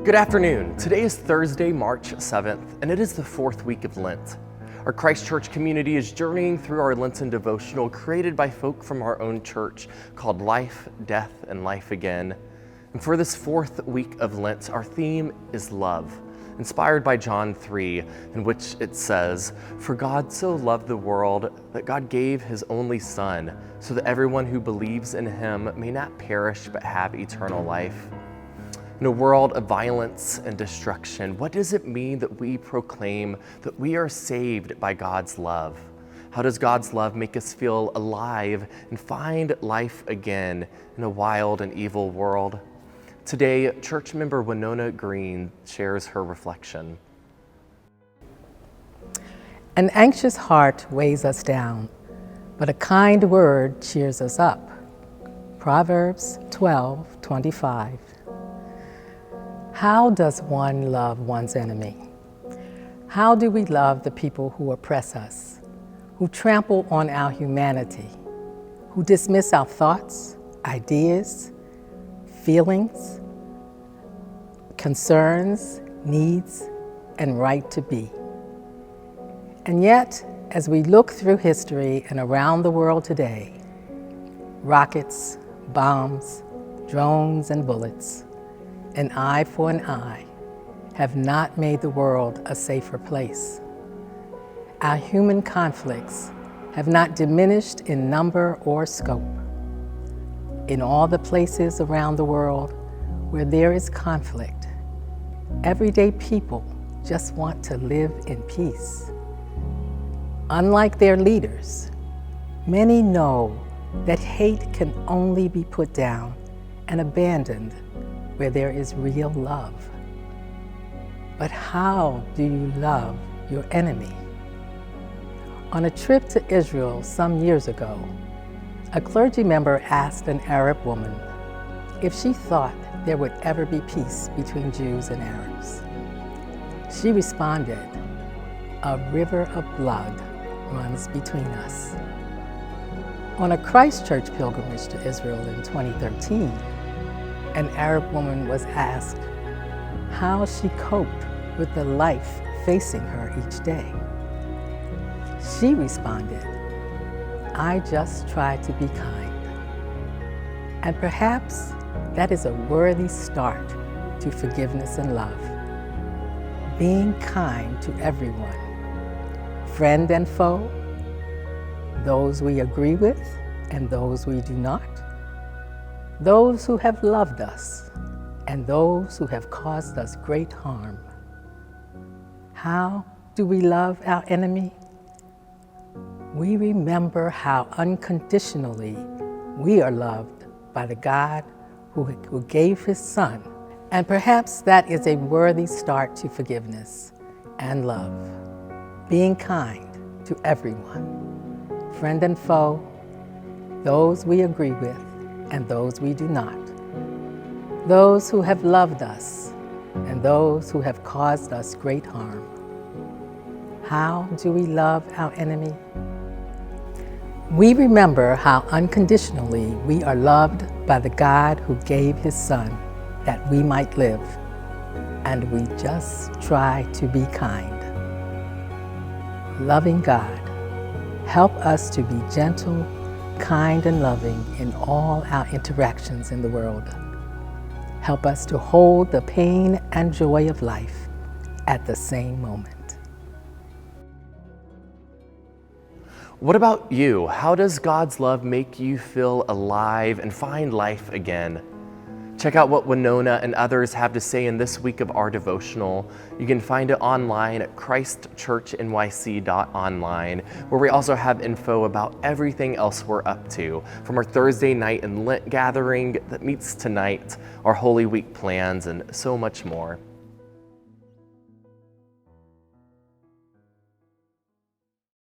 Good afternoon. Today is Thursday, March 7th, and it is the fourth week of Lent. Our Christ Church community is journeying through our Lenten devotional created by folk from our own church called Life, Death, and Life Again. And for this fourth week of Lent, our theme is love, inspired by John 3, in which it says, "For God so loved the world that God gave his only Son, so that everyone who believes in him may not perish but have eternal life." In a world of violence and destruction, what does it mean that we proclaim that we are saved by God's love? How does God's love make us feel alive and find life again in a wild and evil world? Today, church member Winona Green shares her reflection. An anxious heart weighs us down, but a kind word cheers us up. Proverbs 12:25. How does one love one's enemy? How do we love the people who oppress us, who trample on our humanity, who dismiss our thoughts, ideas, feelings, concerns, needs, and right to be? And yet, as we look through history and around the world today, rockets, bombs, drones, and bullets, an eye for an eye, have not made the world a safer place. Our human conflicts have not diminished in number or scope. In all the places around the world where there is conflict, everyday people just want to live in peace. Unlike their leaders, many know that hate can only be put down and abandoned where there is real love. But how do you love your enemy? On a trip to Israel some years ago, a clergy member asked an Arab woman if she thought there would ever be peace between Jews and Arabs. She responded, "A river of blood runs between us." On a Christ Church pilgrimage to Israel in 2013, an Arab woman was asked how she coped with the life facing her each day. She responded, "I just try to be kind." And perhaps that is a worthy start to forgiveness and love. Being kind to everyone, friend and foe, those we agree with and those we do not, those who have loved us and those who have caused us great harm. How do we love our enemy? We remember how unconditionally we are loved by the God who gave his Son. And perhaps that is a worthy start to forgiveness and love. Being kind to everyone, friend and foe, those we agree with and those we do not, those who have loved us and those who have caused us great harm. How do we love our enemy? We remember how unconditionally we are loved by the God who gave his Son that we might live, and we just try to be kind. Loving God, help us to be gentle, kind, and loving in all our interactions in the world. Help us to hold the pain and joy of life at the same moment. What about you? How does God's love make you feel alive and find life again? Check out what Winona and others have to say in this week of our devotional. You can find it online at christchurchnyc.online, where we also have info about everything else we're up to, from our Thursday night and Lent gathering that meets tonight, our Holy Week plans, and so much more.